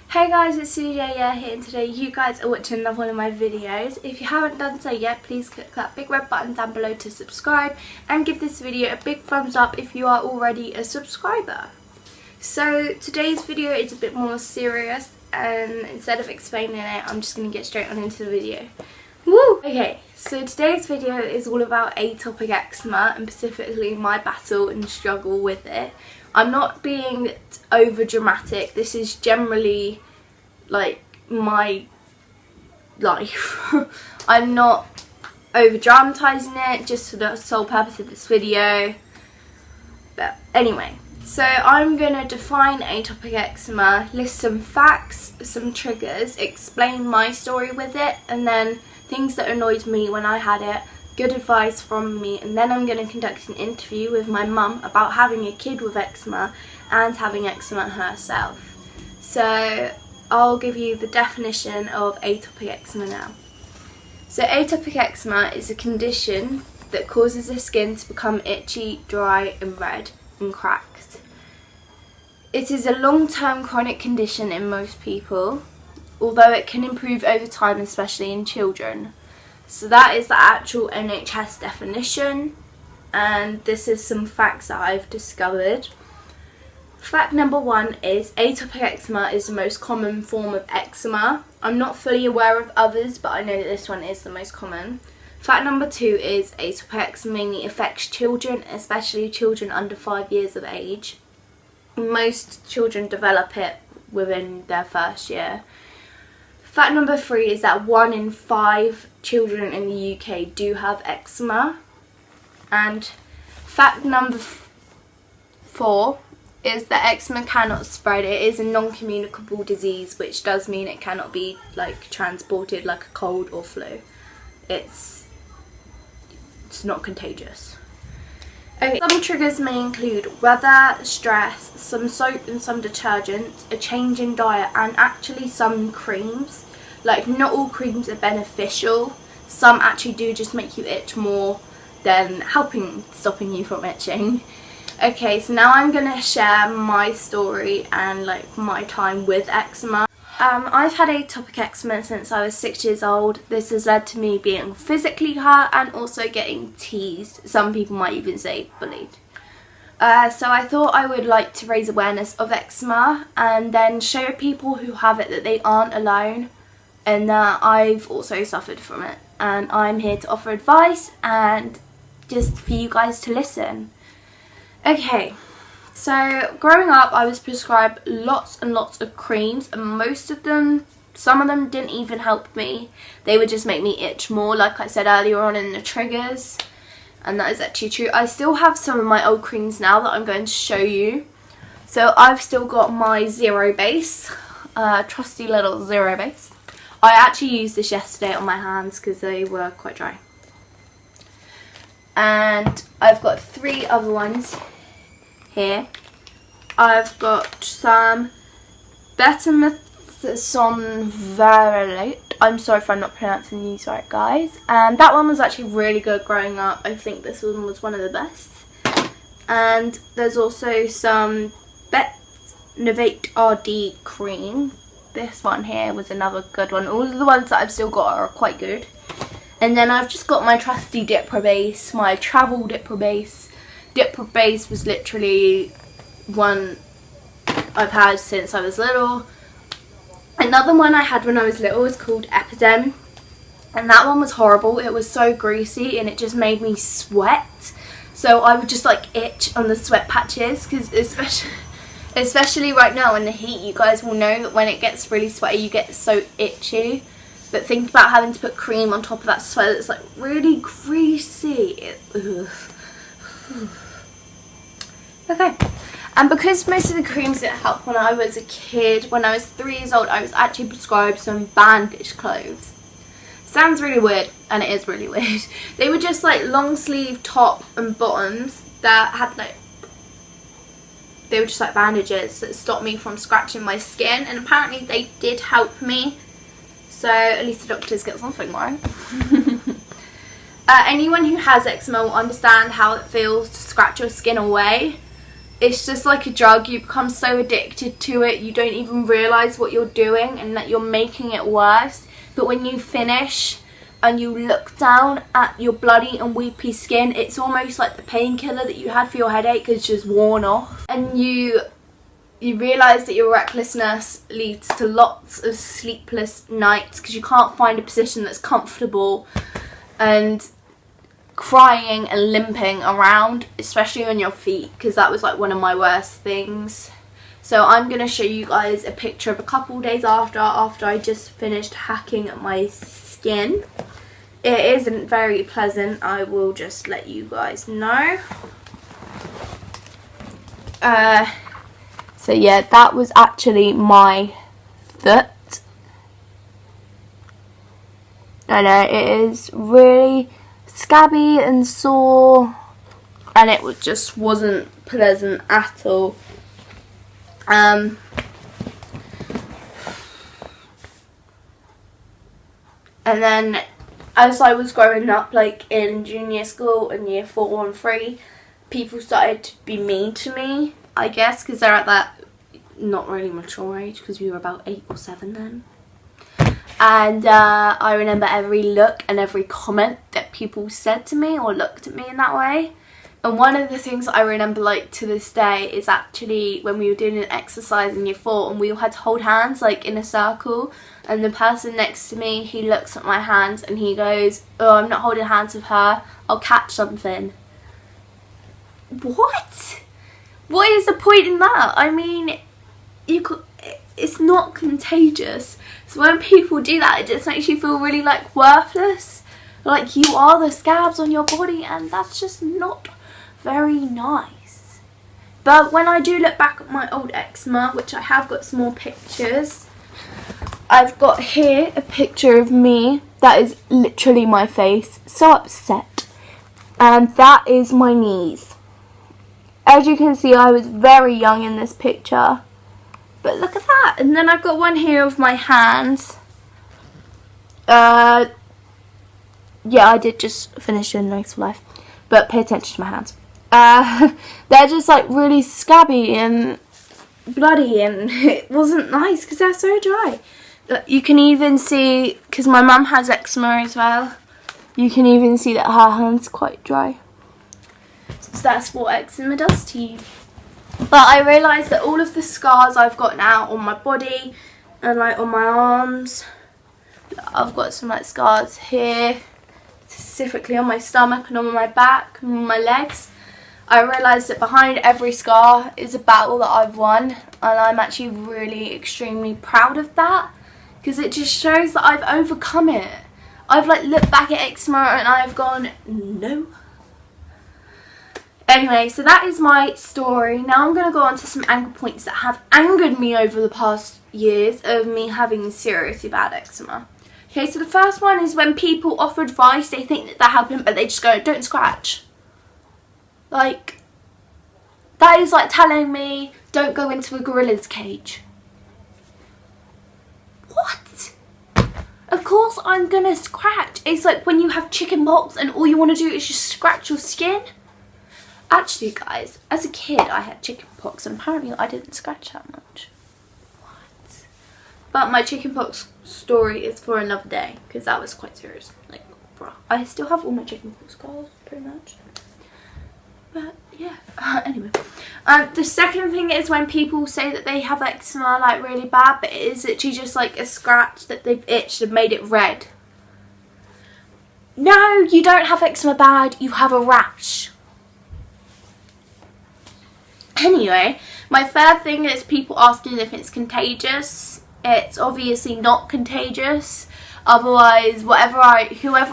Hey guys, it's CJ here, and today you guys are watching another one of my videos. If you haven't done so yet, please click that big red button down below to subscribe and give this video a big thumbs up if you are already a subscriber. So today's video is a bit more serious, and instead of explaining it, I'm just going to get straight on into the video. Woo! Okay, so today's video is all about atopic eczema and specifically my battle and struggle with it. I'm not being over dramatic. This is generally like my life. I'm not over dramatizing it just for the sole purpose of this video. But anyway, so I'm gonna define atopic eczema, list some facts, some triggers, explain my story with it, and then things that annoyed me when I had it, good advice from me, and then I'm going to conduct an interview with my mum about having a kid with eczema and having eczema herself. So I'll give you the definition of atopic eczema now. So atopic eczema is a condition that causes the skin to become itchy, dry and red and cracked. It is a long-term chronic condition in most people, although it can improve over time, especially in children. So that is the actual NHS definition, and this is some facts that I've discovered. Fact number 1 is atopic eczema is the most common form of eczema. I'm not fully aware of others, but I know that this one is the most common. Fact number 2 is atopic eczema mainly affects children, especially children under 5 years of age. Most children develop it within their first year. Fact number 3 is that 1 in 5 children in the UK do have eczema. And fact number 4 is that eczema cannot spread. It is a non-communicable disease, which does mean it cannot be transported like a cold or flu. It's not contagious. Okay, some triggers may include weather, stress, some soap and some detergent, a change in diet, and actually some creams. Like, not all creams are beneficial. Some actually do just make you itch more than stopping you from itching. Okay, so now I'm going to share my story and my time with eczema. I've had atopic eczema since I was 6 years old. This has led to me being physically hurt and also getting teased. Some people might even say bullied. So I thought I would like to raise awareness of eczema and then show people who have it that they aren't alone and that I've also suffered from it. And I'm here to offer advice and just for you guys to listen. Okay. So, growing up, I was prescribed lots and lots of creams, and some of them didn't even help me. They would just make me itch more, like I said earlier on in the triggers, and that is actually true. I still have some of my old creams now that I'm going to show you. So, I've still got my Zero Base, trusty little Zero Base. I actually used this yesterday on my hands because they were quite dry. And I've got 3 other ones here. I've got some betamethasone varilate. I'm sorry if I'm not pronouncing these right, guys. And that one was actually really good growing up. I think this one was one of the best. And there's also some Novate RD cream. This one here was another good one. All of the ones that I've still got are quite good. And then I've just got my trusty Dipper Base, my travel Dipper Base. Dipper Base was literally one I've had since I was little. Another one I had when I was little was called Epidem, and that one was horrible. It was so greasy and it just made me sweat. So I would just itch on the sweat patches, because especially right now in the heat, you guys will know that when it gets really sweaty you get so itchy. But think about having to put cream on top of that sweat that's really greasy. Okay, and because most of the creams didn't help when I was a kid, when I was 3 years old, I was actually prescribed some bandage clothes. Sounds really weird, and it is really weird. They were just long sleeve top and bottoms that had they were just bandages that stopped me from scratching my skin, and apparently they did help me. So at least the doctors get something right. Anyone who has eczema will understand how it feels to scratch your skin away. it's just like a drug. You become so addicted to it, you don't even realise what you're doing and that you're making it worse. But when you finish and you look down at your bloody and weepy skin, it's almost like the painkiller that you had for your headache has just worn off. And you realise that your recklessness leads to lots of sleepless nights because you can't find a position that's comfortable, and crying and limping around, especially on your feet, because that was like one of my worst things. So I'm going to show you guys a picture of a couple days after I just finished hacking at my skin. It isn't very pleasant, I will just let you guys know. So yeah, that was actually my foot. I know, it is really scabby and sore, and it just wasn't pleasant at all. And then as I was growing up, like in junior school in year 4 and 3, people started to be mean to me, I guess, because they're at that not really mature age, because we were about 8 or 7 then. And I remember every look and every comment that people said to me or looked at me in that way. And one of the things that I remember, like, to this day is actually when we were doing an exercise in year 4 and we all had to hold hands, like, in a circle. And the person next to me, he looks at my hands and he goes, "Oh, I'm not holding hands with her. I'll catch something." What? What is the point in that? I mean, it's not contagious. So when people do that, it just makes you feel really, like, worthless. Like, you are the scabs on your body, and that's just not very nice. But when I do look back at my old eczema, which I have got some more pictures, I've got here a picture of me. That is literally my face. So upset. And that is my knees. As you can see, I was very young in this picture. But look at that. And then I've got one here of my hands. Yeah, I did just finish doing Nice for Life. But pay attention to my hands. They're just like really scabby and bloody, and it wasn't nice because they're so dry. You can even see, because my mum has eczema as well, you can even see that her hand's quite dry. So that's what eczema does to you. But I realised that all of the scars I've got now on my body and like on my arms, I've got some like scars here, specifically on my stomach and on my back and on my legs. I realised that behind every scar is a battle that I've won, and I'm actually really extremely proud of that, because it just shows that I've overcome it. I've like looked back at eczema and I've gone, no. Anyway, so that is my story. Now I'm going to go on to some anger points that have angered me over the past years of me having seriously bad eczema. Okay, so the first one is when people offer advice, they think that they're helping, but they just go, "Don't scratch." Like, that is like telling me, don't go into a gorilla's cage. What? Of course I'm going to scratch. It's like when you have chicken pox and all you want to do is just scratch your skin. Actually, guys, as a kid I had chicken pox and apparently I didn't scratch that much. What? But my chicken pox story is for another day, because that was quite serious. Like, bruh, I still have all my chicken pox scars, pretty much. But yeah, anyway. The second thing is when people say that they have eczema like really bad, but it is actually just like a scratch that they've itched and made it red. No, you don't have eczema bad, you have a rash. Anyway, my third thing is people asking if it's contagious. It's obviously not contagious. Otherwise, whoever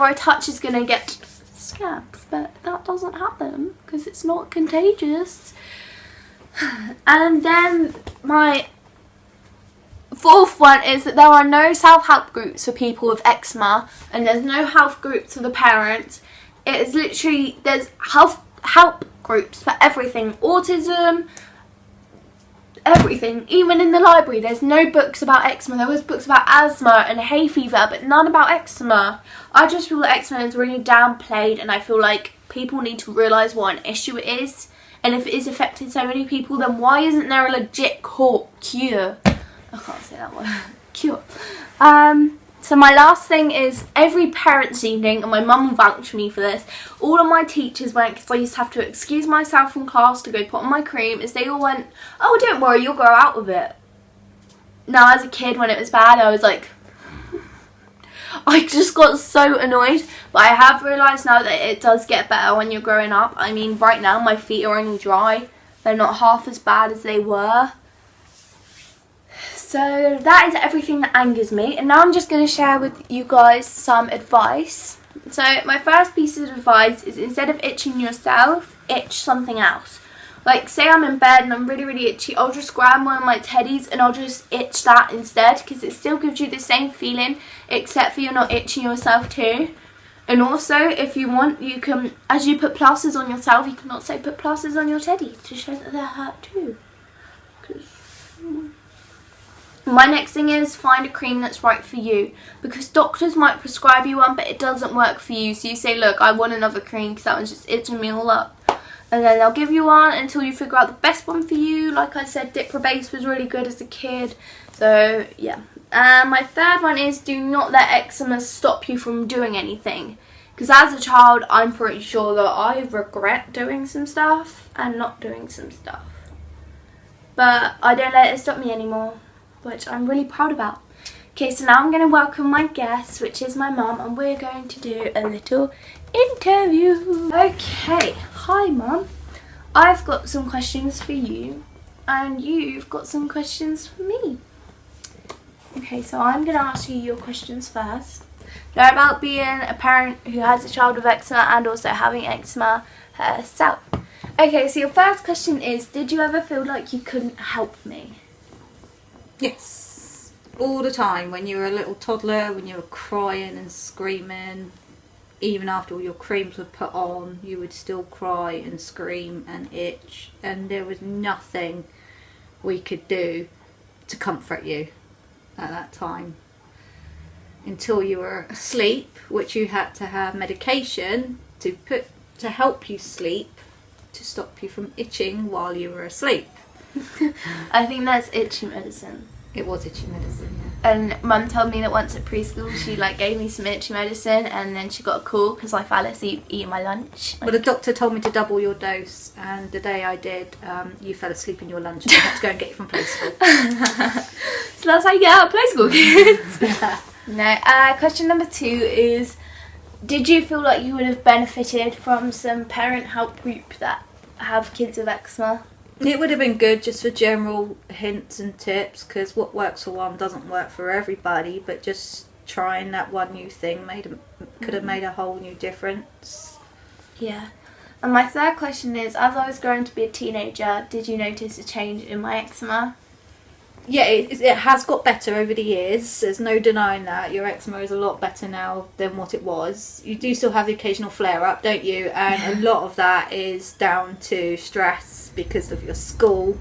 I touch is going to get scabs. But that doesn't happen because it's not contagious. And then my fourth one is that there are no self-help groups for people with eczema. And there's no health groups for the parents. It is literally, there's help groups for everything, autism, everything. Even in the library there's no books about eczema. There was books about asthma and hay fever, but none about eczema. I just feel that eczema is really downplayed, and I feel like people need to realise what an issue it is and if it is affecting so many people, then why isn't there a legit cure? I can't say that word. Cure. So my last thing is, every parents' evening, and my mum will vouch for me for this, all of my teachers went, because I used to have to excuse myself from class to go put on my cream, is they all went, oh, don't worry, you'll grow out of it. Now, as a kid, when it was bad, I was like, I just got so annoyed. But I have realised now that it does get better when you're growing up. I mean, right now, my feet are only dry. They're not half as bad as they were. So that is everything that angers me, and now I'm just going to share with you guys some advice. So my first piece of advice is, instead of itching yourself, itch something else. Like, say I'm in bed and I'm really, really itchy, I'll just grab one of my teddies and I'll just itch that instead, because it still gives you the same feeling, except for you're not itching yourself too. And also, if you want, you can, as you put plasters on yourself, you can also put plasters on your teddy to show that they're hurt too. My next thing is, find a cream that's right for you, because doctors might prescribe you one but it doesn't work for you. So you say, look, I want another cream because that one's just itching me all up, and then they'll give you one until you figure out the best one for you. Like I said, Dipra Base was really good as a kid. So yeah. My third one is, do not let eczema stop you from doing anything, because as a child I'm pretty sure that I regret doing some stuff and not doing some stuff, but I don't let it stop me anymore, which I'm really proud about. Okay, so now I'm going to welcome my guest, which is my mum, and we're going to do a little interview. Okay, hi Mum. I've got some questions for you, and you've got some questions for me. Okay, so I'm going to ask you your questions first. They're about being a parent who has a child with eczema and also having eczema herself. Okay, so your first question is, did you ever feel like you couldn't help me? Yes, all the time. When you were a little toddler, when you were crying and screaming, even after all your creams were put on, you would still cry and scream and itch, and there was nothing we could do to comfort you at that time until you were asleep, which you had to have medication to help you sleep, to stop you from itching while you were asleep. I think that's itchy medicine. It was itchy medicine, yeah. And Mum told me that once at preschool she gave me some itchy medicine, and then she got a call because I fell asleep eating my lunch. Well, the doctor told me to double your dose, and the day I did, you fell asleep in your lunch, and I had to go and get you from play school. So that's how you get out of play school, kids. No. Question number 2 is, did you feel like you would have benefited from some parent help group that have kids with eczema? It would have been good just for general hints and tips, because what works for one doesn't work for everybody, but just trying that one new thing could have made a whole new difference. Yeah. And my third question is, as I was growing to be a teenager, did you notice a change in my eczema? Yeah, it has got better over the years. There's no denying that. Your eczema is a lot better now than what it was. You do still have the occasional flare-up, don't you? And a lot of that is down to stress because of your school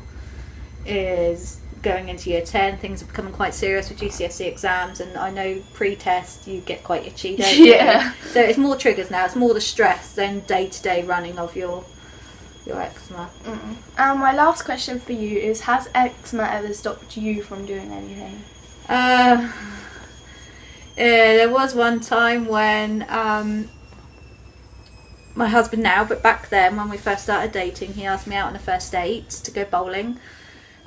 is going into year 10. Things are becoming quite serious with GCSE exams, and I know pre-test you get quite itchy, don't you? Yeah. So it's more triggers now. It's more the stress than day-to-day running of your eczema. My last question for you is, has eczema ever stopped you from doing anything? There was one time when my husband now, but back then when we first started dating, he asked me out on a first date to go bowling,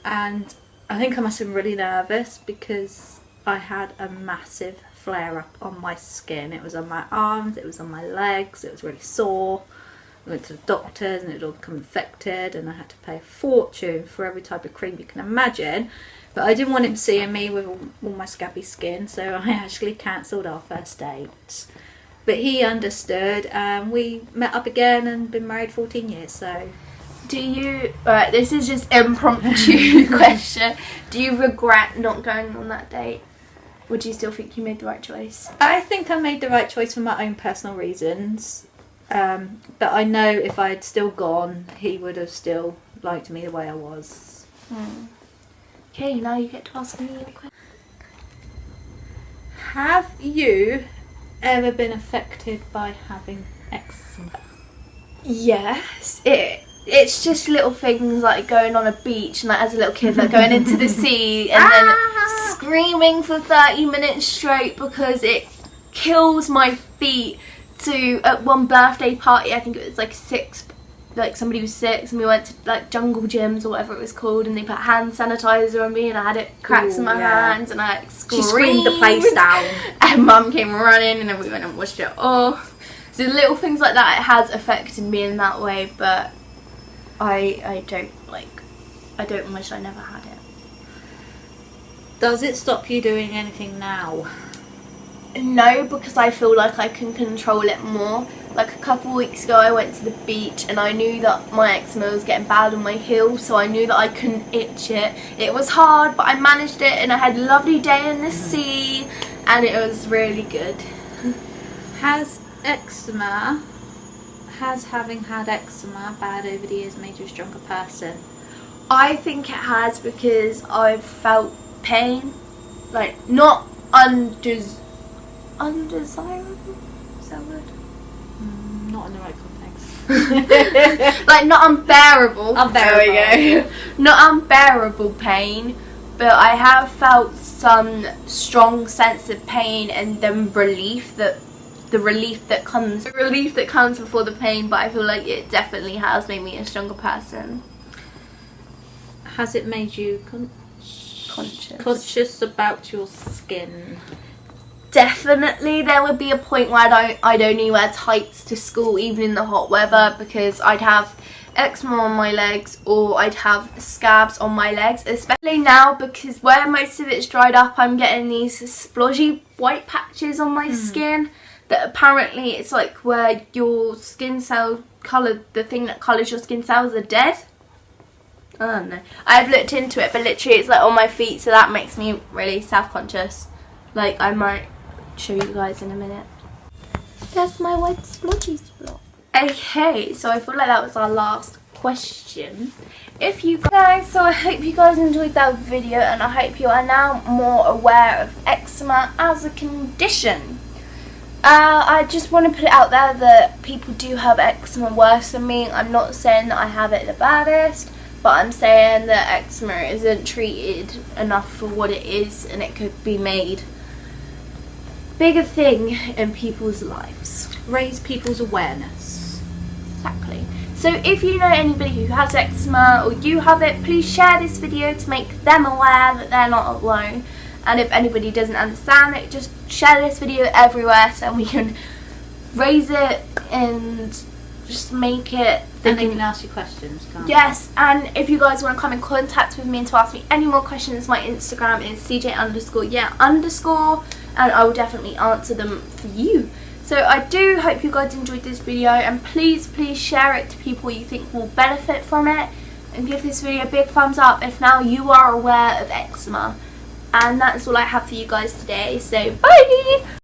and I think I must have been really nervous because I had a massive flare up on my skin. It was on my arms, it was on my legs, it was really sore. I went to the doctors and it had all become infected, and I had to pay a fortune for every type of cream you can imagine. But I didn't want him seeing me with all my scabby skin, so I actually cancelled our first date. But he understood, and we met up again and been married 14 years, so... Do you... Alright, this is just impromptu question. Do you regret not going on that date? Or do you still think you made the right choice? I think I made the right choice for my own personal reasons. But I know if I had still gone, he would have still liked me the way I was. Okay, now you get to ask me your question. Have you ever been affected by having eczema? Yes, it it's just little things like going on a beach and like as a little kid like going into the sea and then screaming for 30 minutes straight because it kills my feet. To at one birthday party, I think it was like somebody was 6 and we went to like jungle gyms or whatever it was called, and they put hand sanitizer on me and I had it cracks in my hands and I like screamed. She screamed the place down. And Mum came running and then we went and washed it off. So little things like that, it has affected me in that way, but I don't wish I never had it. Does it stop you doing anything now? No, because I feel like I can control it more. Like a couple of weeks ago I went to the beach and I knew that my eczema was getting bad on my heel, so I knew that I couldn't itch it. It was hard, but I managed it and I had a lovely day in the sea and it was really good. Has having had eczema bad over the years made you a stronger person? I think it has, because I've felt pain, like not undesirable, is that a word? Not in the right context. Like not unbearable. Unbearable. There we go. Not unbearable pain, but I have felt some strong sense of pain and then the relief that comes before the pain. But I feel like it definitely has made me a stronger person. Has it made you conscious about your skin? Definitely. There would be a point where I'd only wear tights to school even in the hot weather, because I'd have eczema on my legs or I'd have scabs on my legs, especially now because where most of it's dried up I'm getting these splodgy white patches on my skin that apparently it's like where your skin cell colour, the thing that colours your skin cells, are dead. I don't know. I've looked into it, but literally it's like on my feet, so that makes me really self-conscious. Like I might show you guys in a minute. That's my white splotchy spot. Okay, so I feel like that was our last question. If you guys, so I hope you guys enjoyed that video and I hope you are now more aware of eczema as a condition. I just want to put it out there that people do have eczema worse than me. I'm not saying that I have it the baddest, but I'm saying that eczema isn't treated enough for what it is, and it could be made bigger thing in people's lives. Raise people's awareness. Exactly. So if you know anybody who has eczema or you have it, please share this video to make them aware that they're not alone. And if anybody doesn't understand it, just share this video everywhere so we can raise it and just make it. And they can ask you questions, can't Yes, and if you guys want to come in contact with me and to ask me any more questions, my Instagram is cj_yeah_ and I will definitely answer them for you. So I do hope you guys enjoyed this video, and please share it to people you think will benefit from it, and give this video a big thumbs up if now you are aware of eczema. And that's all I have for you guys today, so bye!